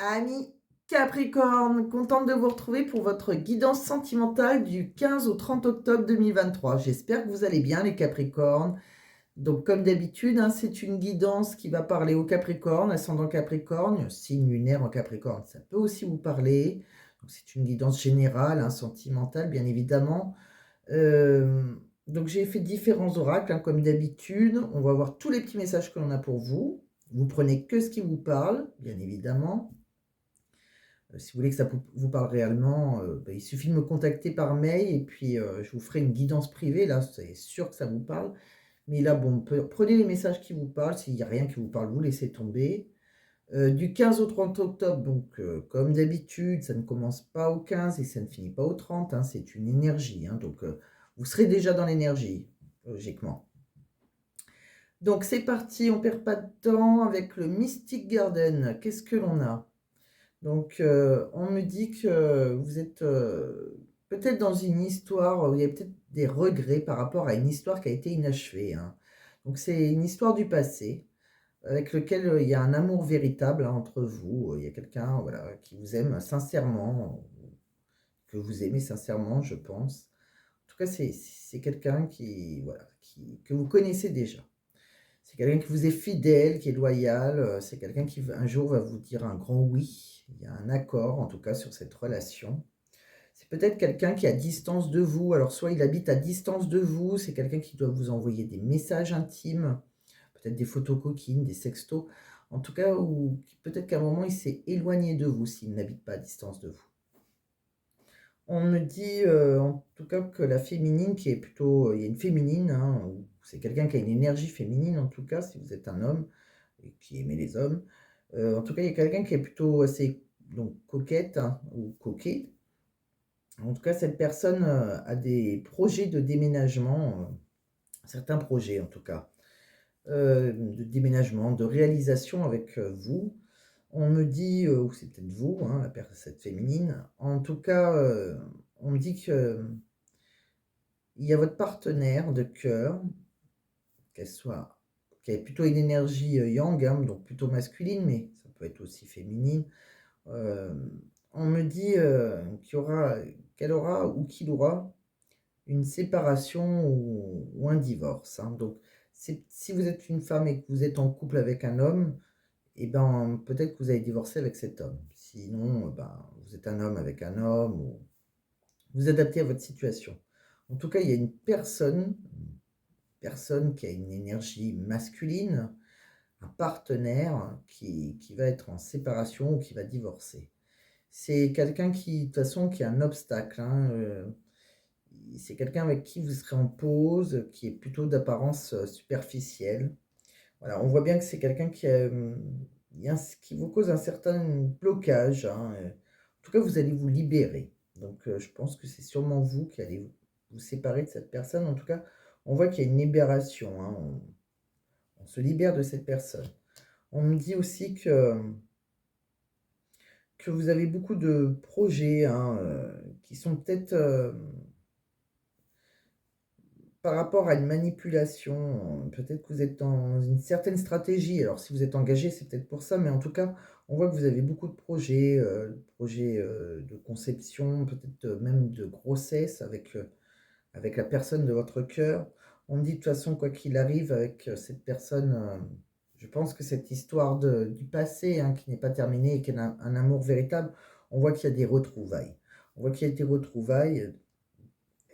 Amis Capricorne, contente de vous retrouver pour votre guidance sentimentale du 15 au 30 octobre 2023. J'espère que vous allez bien les Capricornes. Donc comme d'habitude, hein, c'est une guidance qui va parler aux Capricornes, ascendant Capricorne, signe lunaire en Capricorne, ça peut aussi vous parler. Donc c'est une guidance générale, hein, sentimentale bien évidemment. Euh, donc j'ai fait différents oracles, hein, comme d'habitude. On va voir tous les petits messages que l'on a pour vous. Vous prenez que ce qui vous parle, bien évidemment. Si vous voulez que ça vous parle réellement, il suffit de me contacter par mail et puis je vous ferai une guidance privée. Là, c'est sûr que ça vous parle. Mais là, bon, prenez les messages qui vous parlent. S'il n'y a rien qui vous parle, vous laissez tomber. Du 15 au 30 octobre, donc comme d'habitude, ça ne commence pas au 15 et ça ne finit pas au 30, hein, c'est une énergie. Hein, donc vous serez déjà dans l'énergie, logiquement. Donc c'est parti, on ne perd pas de temps avec le Mystic Garden. Qu'est-ce que l'on a? Donc, on me dit que vous êtes peut-être dans une histoire où il y a peut-être des regrets par rapport à une histoire qui a été inachevée, hein. Donc, c'est une histoire du passé avec lequel il y a un amour véritable, hein, entre vous. Il y a quelqu'un, voilà, qui vous aime sincèrement, que vous aimez sincèrement, je pense. En tout cas, c'est quelqu'un qui, voilà, que vous connaissez déjà. C'est quelqu'un qui vous est fidèle, qui est loyal. C'est quelqu'un qui un jour va vous dire un grand oui. Il y a un accord, en tout cas, sur cette relation. C'est peut-être quelqu'un qui est à distance de vous. Alors, soit il habite à distance de vous, c'est quelqu'un qui doit vous envoyer des messages intimes, peut-être des photos coquines, des sextos. En tout cas, ou peut-être qu'à un moment, il s'est éloigné de vous s'il n'habite pas à distance de vous. On me dit, en tout cas, que la féminine, qui est plutôt, il y a une féminine, hein, ou c'est quelqu'un qui a une énergie féminine, en tout cas, si vous êtes un homme et qui aimait les hommes. En tout cas, il y a quelqu'un qui est plutôt assez donc coquette, hein, ou coquet. En tout cas, cette personne a des projets de déménagement, certains projets en tout cas, de déménagement, de réalisation avec vous. On me dit, ou c'est peut-être vous, hein, cette féminine, en tout cas, on me dit que il y a votre partenaire de cœur, qu'elle soit, qui a plutôt une énergie yang, hein, donc plutôt masculine, mais ça peut être aussi féminine. Euh, on me dit qu'elle aura ou qu'il aura une séparation ou un divorce, hein. Donc, si vous êtes une femme et que vous êtes en couple avec un homme, eh ben, peut-être que vous allez divorcer avec cet homme. Sinon, ben, vous êtes un homme avec un homme, ou vous adaptez à votre situation. En tout cas, il y a une personne qui a une énergie masculine, un partenaire qui va être en séparation ou qui va divorcer. C'est quelqu'un qui, de toute façon, qui est un obstacle, hein, c'est quelqu'un avec qui vous serez en pause, qui est plutôt d'apparence superficielle. Voilà, on voit bien que c'est quelqu'un qui vous cause un certain blocage, hein. En tout cas, vous allez vous libérer. Donc, je pense que c'est sûrement vous qui allez vous séparer de cette personne. En tout cas, on voit qu'il y a une libération, hein. On se libère de cette personne. On me dit aussi que vous avez beaucoup de projets, hein, qui sont peut-être par rapport à une manipulation. Peut-être que vous êtes dans une certaine stratégie. Alors, si vous êtes engagé, c'est peut-être pour ça, mais en tout cas, on voit que vous avez beaucoup de projets de conception, peut-être même de grossesse avec la personne de votre cœur. On me dit de toute façon, quoi qu'il arrive avec cette personne, je pense que cette histoire du passé, hein, qui n'est pas terminée et qui est un amour véritable, on voit qu'il y a des retrouvailles. On voit qu'il y a des retrouvailles.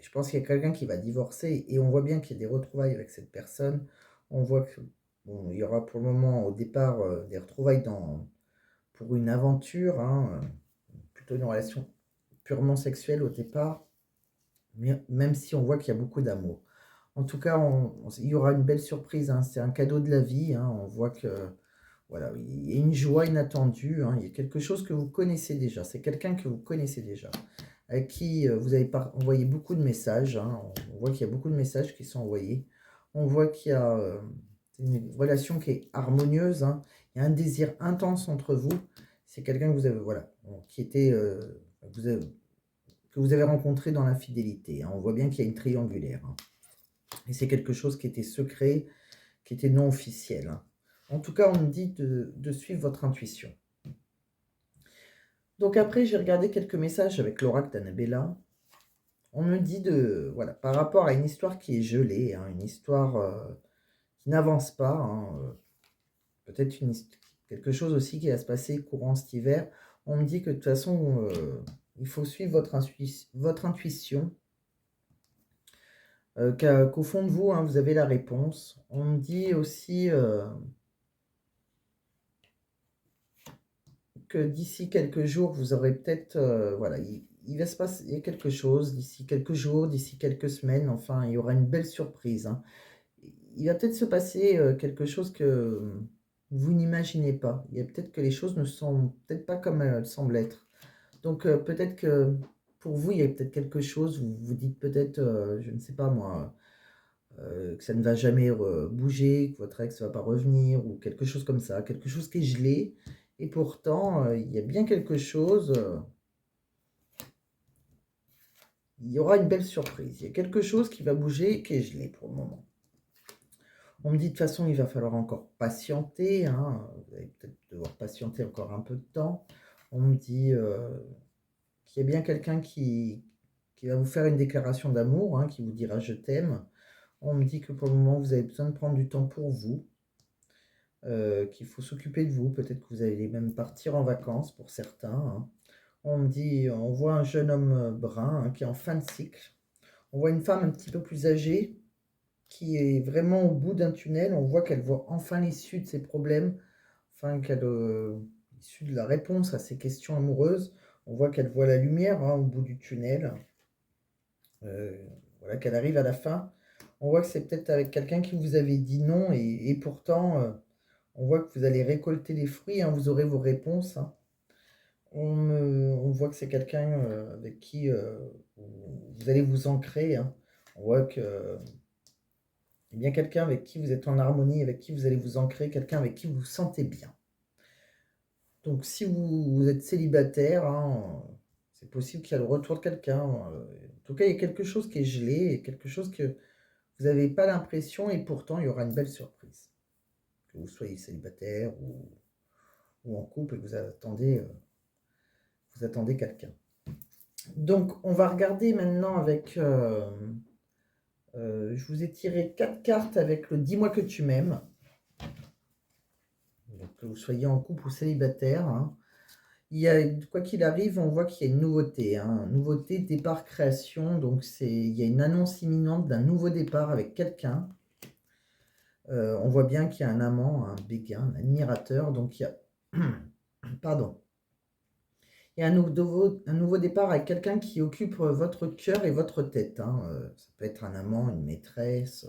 Je pense qu'il y a quelqu'un qui va divorcer et on voit bien qu'il y a des retrouvailles avec cette personne. On voit que bon, il y aura pour le moment au départ des retrouvailles pour une aventure, hein, plutôt une relation purement sexuelle au départ, même si on voit qu'il y a beaucoup d'amour. En tout cas, il y aura une belle surprise, hein. C'est un cadeau de la vie, hein. On voit que voilà, il y a une joie inattendue, hein. Il y a quelque chose que vous connaissez déjà. C'est quelqu'un que vous connaissez déjà, avec qui vous avez envoyé beaucoup de messages, hein. On voit qu'il y a beaucoup de messages qui sont envoyés. On voit qu'il y a une relation qui est harmonieuse, hein. Il y a un désir intense entre vous. C'est quelqu'un que vous avez, voilà, qui était, que vous avez rencontré dans l'infidélité, hein. On voit bien qu'il y a une triangulaire, hein. Et c'est quelque chose qui était secret, qui était non officiel, hein. En tout cas, on me dit de suivre votre intuition. Donc après, j'ai regardé quelques messages avec l'oracle d'Annabella. On me dit voilà, par rapport à une histoire qui est gelée, hein, une histoire qui n'avance pas, hein, peut-être quelque chose aussi qui va se passer courant cet hiver. On me dit que de toute façon, il faut suivre votre intuition, qu'au fond de vous, hein, vous avez la réponse. On me dit aussi que d'ici quelques jours, vous aurez peut-être, voilà, il va se passer quelque chose d'ici quelques jours, d'ici quelques semaines, enfin, il y aura une belle surprise, hein. Il va peut-être se passer quelque chose que vous n'imaginez pas. Il y a peut-être que les choses ne sont peut-être pas comme elles semblent être. Donc peut-être que pour vous, il y a peut-être quelque chose, vous vous dites peut-être, je ne sais pas moi, que ça ne va jamais bouger, que votre ex ne va pas revenir, ou quelque chose comme ça, quelque chose qui est gelé. Et pourtant, il y a bien quelque chose, il y aura une belle surprise. Il y a quelque chose qui va bouger, qui est gelé pour le moment. On me dit de toute façon, il va falloir encore patienter, hein. Vous allez peut-être devoir patienter encore un peu de temps. On me dit qu'il y a bien quelqu'un qui va vous faire une déclaration d'amour, hein, qui vous dira je t'aime. On me dit que pour le moment, vous avez besoin de prendre du temps pour vous, qu'il faut s'occuper de vous. Peut-être que vous allez même partir en vacances pour certains, hein. On me dit, on voit un jeune homme brun, hein, qui est en fin de cycle. On voit une femme un petit peu plus âgée qui est vraiment au bout d'un tunnel. On voit qu'elle voit enfin l'issue de ses problèmes, enfin l'issue de la réponse à ses questions amoureuses. On voit qu'elle voit la lumière, hein, au bout du tunnel. Voilà, qu'elle arrive à la fin. On voit que c'est peut-être avec quelqu'un qui vous avait dit non, et pourtant, on voit que vous allez récolter les fruits, hein, vous aurez vos réponses, hein. On voit que c'est quelqu'un avec qui vous allez vous ancrer, hein. On voit que il y a bien quelqu'un avec qui vous êtes en harmonie, avec qui vous allez vous ancrer, quelqu'un avec qui vous vous sentez bien. Donc si vous êtes célibataire, hein, c'est possible qu'il y ait le retour de quelqu'un. En tout cas, il y a quelque chose qui est gelé, et quelque chose que vous n'avez pas l'impression, et pourtant il y aura une belle surprise. Que vous soyez célibataire ou en couple et que vous attendez quelqu'un. Donc on va regarder maintenant avec... je vous ai tiré 4 cartes avec le Dis-moi que tu m'aimes. Donc que vous soyez en couple ou célibataire, hein. Il y a, quoi qu'il arrive, on voit qu'il y a une nouveauté, hein. Nouveauté, départ, création. Donc il y a une annonce imminente d'un nouveau départ avec quelqu'un. On voit bien qu'il y a un amant, un béguin, un admirateur. Donc il y a... Pardon. Il y a un nouveau départ avec quelqu'un qui occupe votre cœur et votre tête, hein. Ça peut être un amant, une maîtresse.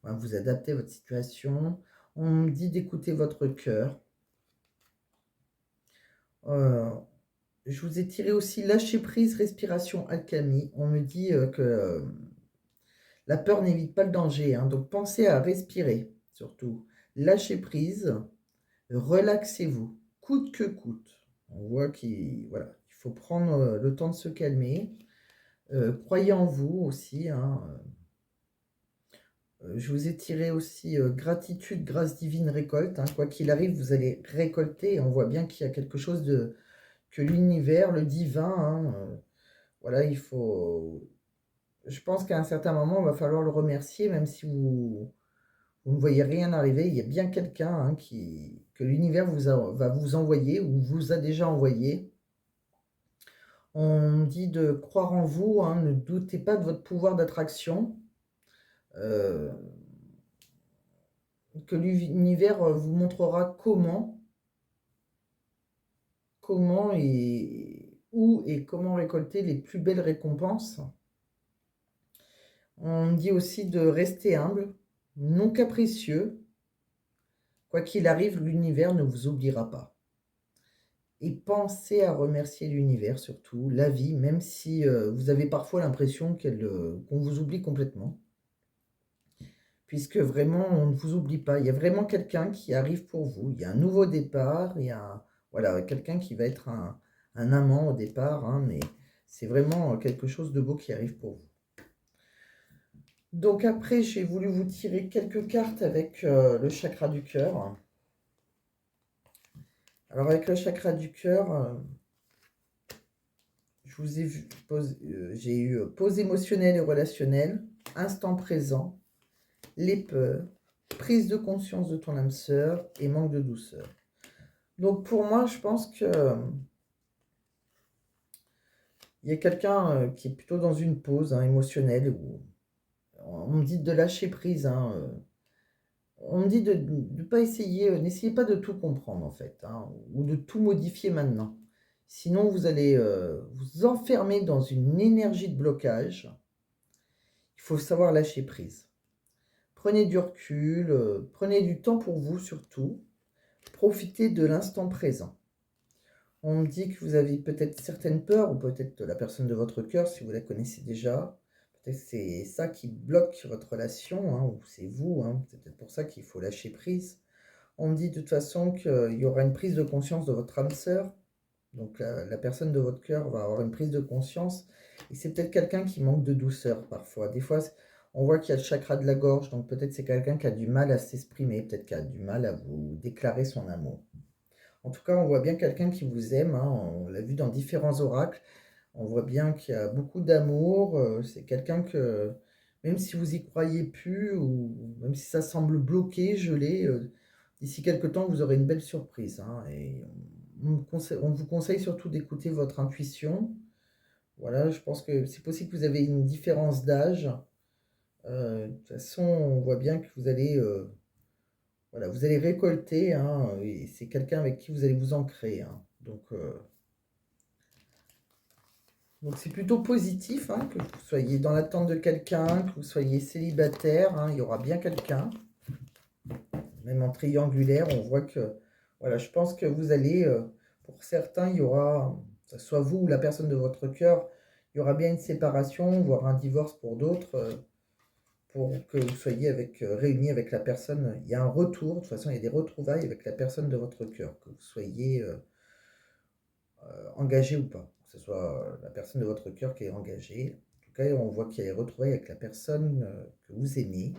Vous adaptez à votre situation. On me dit d'écouter votre cœur. Je vous ai tiré aussi lâcher prise, respiration, alchimie. On me dit que la peur n'évite pas le danger, hein. Donc pensez à respirer, surtout. Lâchez prise, relaxez-vous, coûte que coûte. On voit voilà, il faut prendre le temps de se calmer. Croyez en vous aussi, hein. Je vous ai tiré aussi gratitude, grâce divine, récolte, hein. Quoi qu'il arrive, vous allez récolter. On voit bien qu'il y a quelque chose que l'univers, le divin, hein, voilà, il faut... Je pense qu'à un certain moment, il va falloir le remercier, même si vous ne voyez rien arriver. Il y a bien quelqu'un, hein, que l'univers va vous envoyer, ou vous a déjà envoyé. On dit de croire en vous, hein, ne doutez pas de votre pouvoir d'attraction. Que l'univers vous montrera comment et où et comment récolter les plus belles récompenses. On dit aussi de rester humble, non capricieux. Quoi qu'il arrive, l'univers ne vous oubliera pas. Et pensez à remercier l'univers, surtout, la vie, même si vous avez parfois l'impression qu'on vous oublie complètement. Puisque vraiment, on ne vous oublie pas. Il y a vraiment quelqu'un qui arrive pour vous. Il y a un nouveau départ, il y a voilà, quelqu'un qui va être un amant au départ, hein, mais c'est vraiment quelque chose de beau qui arrive pour vous. Donc après, j'ai voulu vous tirer quelques cartes avec le chakra du cœur. Alors avec le chakra du cœur, vous ai vu, j'ai eu pause émotionnelle et relationnelle, instant présent, les peurs, prise de conscience de ton âme sœur et manque de douceur. Donc pour moi, je pense que il y a quelqu'un qui est plutôt dans une pause émotionnelle où on me dit de lâcher prise. On me dit de ne pas essayer, n'essayez pas de tout comprendre en fait, ou de tout modifier maintenant. Sinon, vous allez vous enfermer dans une énergie de blocage. Il faut savoir lâcher prise. Prenez du recul, prenez du temps pour vous surtout. Profitez de l'instant présent. On me dit que vous avez peut-être certaines peurs, ou peut-être la personne de votre cœur, si vous la connaissez déjà. Peut-être que c'est ça qui bloque votre relation, ou c'est vous. C'est peut-être pour ça qu'il faut lâcher prise. On me dit de toute façon qu'il y aura une prise de conscience de votre âme sœur. Donc la personne de votre cœur va avoir une prise de conscience. Et c'est peut-être quelqu'un qui manque de douceur parfois. Des fois, on voit qu'il y a le chakra de la gorge. Donc peut-être c'est quelqu'un qui a du mal à s'exprimer. Peut-être qui a du mal à vous déclarer son amour. En tout cas, on voit bien quelqu'un qui vous aime. On l'a vu dans différents oracles. On voit bien qu'il y a beaucoup d'amour. C'est quelqu'un que, même si vous y croyez plus, ou même si ça semble bloqué, gelé, d'ici quelque temps, vous aurez une belle surprise. Et on vous conseille surtout d'écouter votre intuition. Voilà, je pense que c'est possible que vous avez une différence d'âge. De toute façon, on voit bien que vous allez, voilà, vous allez récolter, et c'est quelqu'un avec qui vous allez vous ancrer. Donc c'est plutôt positif, que vous soyez dans l'attente de quelqu'un, que vous soyez célibataire, il y aura bien quelqu'un. Même en triangulaire, on voit que, voilà, je pense que vous allez, pour certains, il y aura, que ce soit vous ou la personne de votre cœur, il y aura bien une séparation, voire un divorce pour d'autres, pour que vous soyez réunis avec la personne. Il y a un retour, de toute façon, il y a des retrouvailles avec la personne de votre cœur, que vous soyez engagé ou pas, que ce soit la personne de votre cœur qui est engagée. En tout cas, on voit qu'il y a des retrouvailles avec la personne que vous aimez.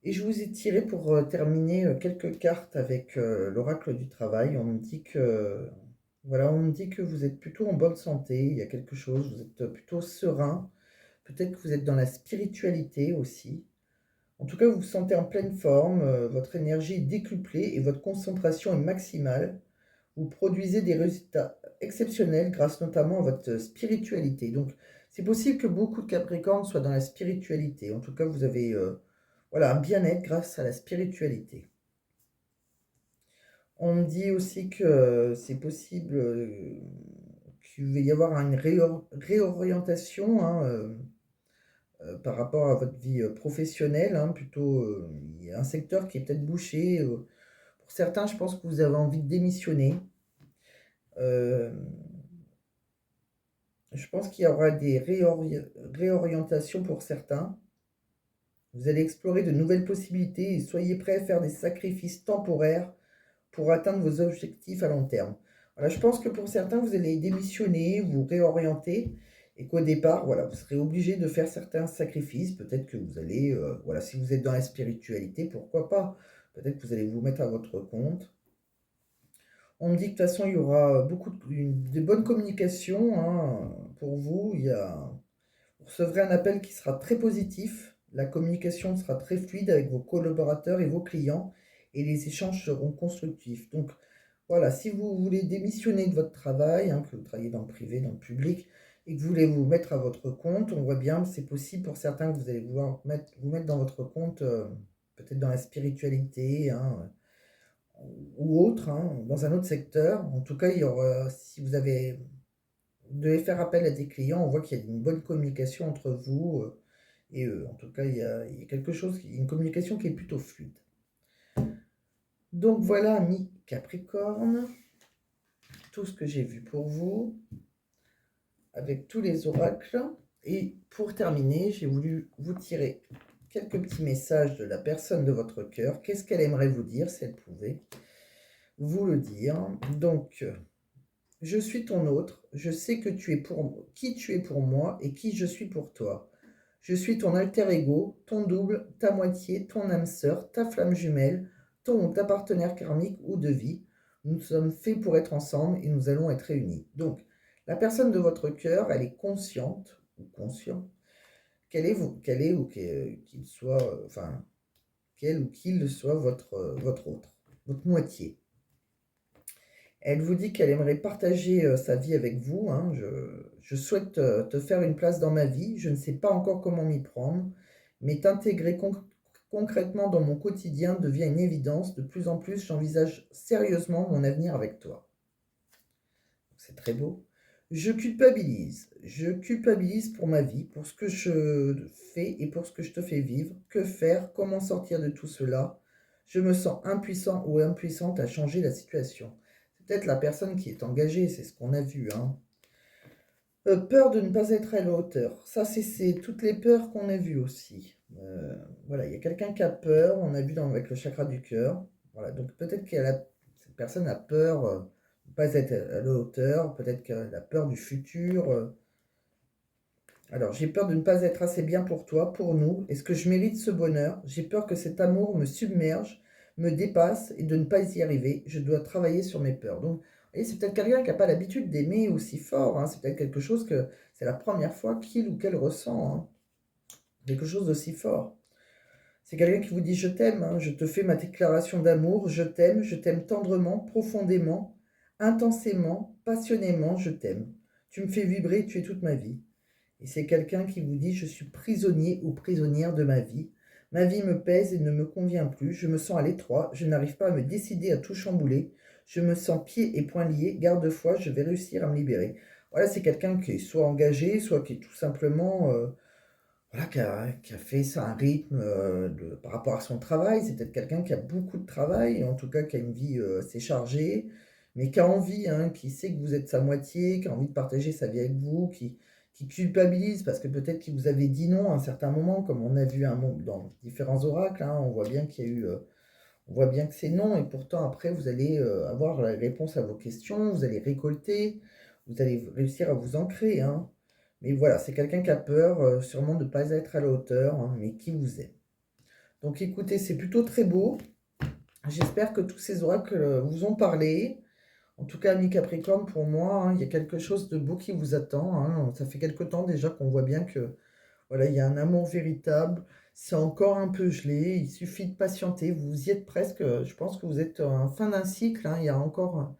Et je vous ai tiré pour terminer quelques cartes avec l'oracle du travail. On me dit que voilà, on me dit que vous êtes plutôt en bonne santé, il y a quelque chose, vous êtes plutôt serein. Peut-être que vous êtes dans la spiritualité aussi. En tout cas, vous vous sentez en pleine forme, votre énergie est décuplée et votre concentration est maximale. Vous produisez des résultats exceptionnels grâce notamment à votre spiritualité. Donc, c'est possible que beaucoup de Capricornes soient dans la spiritualité. En tout cas, vous avez voilà, un bien-être grâce à la spiritualité. On me dit aussi que c'est possible qu'il va y avoir une réorientation par rapport à votre vie professionnelle. Plutôt, il y a un secteur qui est peut-être bouché. Pour certains, je pense que vous avez envie de démissionner. Je pense qu'il y aura des réorientations pour certains. Vous allez explorer de nouvelles possibilités et soyez prêts à faire des sacrifices temporaires pour atteindre vos objectifs à long terme. Voilà, je pense que pour certains, vous allez démissionner, vous réorienter, et qu'au départ, voilà, vous serez obligé de faire certains sacrifices. Peut-être que vous allez, voilà, si vous êtes dans la spiritualité, pourquoi pas. Peut-être que vous allez vous mettre à votre compte. On me dit que de toute façon, il y aura de bonnes communications pour vous. Vous recevrez un appel qui sera très positif. La communication sera très fluide avec vos collaborateurs et vos clients et les échanges seront constructifs. Donc voilà, si vous voulez démissionner de votre travail, que vous travaillez dans le privé, dans le public, et que vous voulez vous mettre à votre compte, on voit bien que c'est possible pour certains que vous allez vouloir vous mettre dans votre compte, peut-être dans la spiritualité, ou autre, dans un autre secteur. En tout cas, il y aura, si vous devez faire appel à des clients, on voit qu'il y a une bonne communication entre vous et eux. En tout cas, il y a quelque chose, une communication qui est plutôt fluide. Donc voilà, amis Capricorne, tout ce que j'ai vu pour vous, avec tous les oracles. Et pour terminer, j'ai voulu vous tirer quelques petits messages de la personne de votre cœur. Qu'est-ce qu'elle aimerait vous dire, si elle pouvait vous le dire. Donc, je suis ton autre, je sais que qui tu es pour moi et qui je suis pour toi. Je suis ton alter ego, ton double, ta moitié, ton âme sœur, ta flamme jumelle, ton ou ta partenaire karmique ou de vie. Nous sommes faits pour être ensemble et nous allons être réunis. Donc, la personne de votre cœur, elle est consciente ou conscient qu'elle est ou qu'il soit, enfin, qu'elle ou qu'il soit votre autre, votre moitié. Elle vous dit qu'elle aimerait partager sa vie avec vous, hein. Je souhaite te faire une place dans ma vie. Je ne sais pas encore comment m'y prendre, mais t'intégrer concrètement dans mon quotidien devient une évidence. De plus en plus, j'envisage sérieusement mon avenir avec toi. C'est très beau. Je culpabilise. Je culpabilise pour ma vie, pour ce que je fais et pour ce que je te fais vivre. Que faire? Comment sortir de tout cela? Je me sens impuissant ou impuissante à changer la situation. C'est peut-être la personne qui est engagée, c'est ce qu'on a vu, hein. Peur de ne pas être à la hauteur. Ça, c'est toutes les peurs qu'on a vues aussi. Voilà, il y a quelqu'un qui a peur, on a vu avec le chakra du cœur. Voilà, donc peut-être que cette personne a peur de ne pas être à la hauteur, peut-être qu'elle a peur du futur. Alors, j'ai peur de ne pas être assez bien pour toi, pour nous. Est-ce que je mérite ce bonheur? J'ai peur que cet amour me submerge, me dépasse et de ne pas y arriver. Je dois travailler sur mes peurs. Donc, vous voyez, c'est peut-être quelqu'un qui n'a pas l'habitude d'aimer aussi fort, hein. C'est peut-être quelque chose que c'est la première fois qu'il ou qu'elle ressent, hein. Quelque chose d'aussi fort. C'est quelqu'un qui vous dit je t'aime, hein, je te fais ma déclaration d'amour, je t'aime tendrement, profondément, intensément, passionnément, je t'aime. Tu me fais vibrer, tu es toute ma vie. Et c'est quelqu'un qui vous dit je suis prisonnier ou prisonnière de ma vie. Ma vie me pèse et ne me convient plus. Je me sens à l'étroit. Je n'arrive pas à me décider à tout chambouler. Je me sens pieds et poings liés. Garde-foi, je vais réussir à me libérer. Voilà, c'est quelqu'un qui est soit engagé, soit qui est tout simplement voilà, qui a fait ça un rythme par rapport à son travail. C'est peut-être quelqu'un qui a beaucoup de travail, en tout cas qui a une vie assez chargée, mais qui a envie, hein, qui sait que vous êtes sa moitié, qui a envie de partager sa vie avec vous, qui culpabilise parce que peut-être qu'il vous avait dit non à un certain moment, comme on a vu dans différents oracles, hein. On voit bien qu'il y a eu, on voit bien que c'est non, et pourtant après vous allez avoir la réponse à vos questions, vous allez récolter, vous allez réussir à vous ancrer, hein. Mais voilà, c'est quelqu'un qui a peur, sûrement de ne pas être à la hauteur, hein, mais qui vous aime. Donc écoutez, c'est plutôt très beau. J'espère que tous ces oracles vous ont parlé. En tout cas, ami Capricorne, pour moi, hein, il y a quelque chose de beau qui vous attend, hein. Ça fait quelque temps déjà qu'on voit bien que voilà, il y a un amour véritable. C'est encore un peu gelé. Il suffit de patienter. Vous y êtes presque. Je pense que vous êtes en fin d'un cycle, hein. Il y a encore.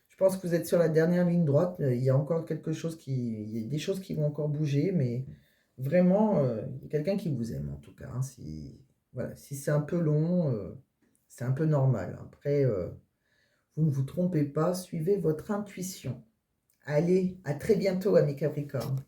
Je pense que vous êtes sur la dernière ligne droite. Il y a encore quelque chose il y a des choses qui vont encore bouger, mais vraiment, il y a quelqu'un qui vous aime en tout cas, hein. Si, voilà, si c'est un peu long, c'est un peu normal. Après, vous ne vous trompez pas, suivez votre intuition. Allez, à très bientôt, amis Capricorne.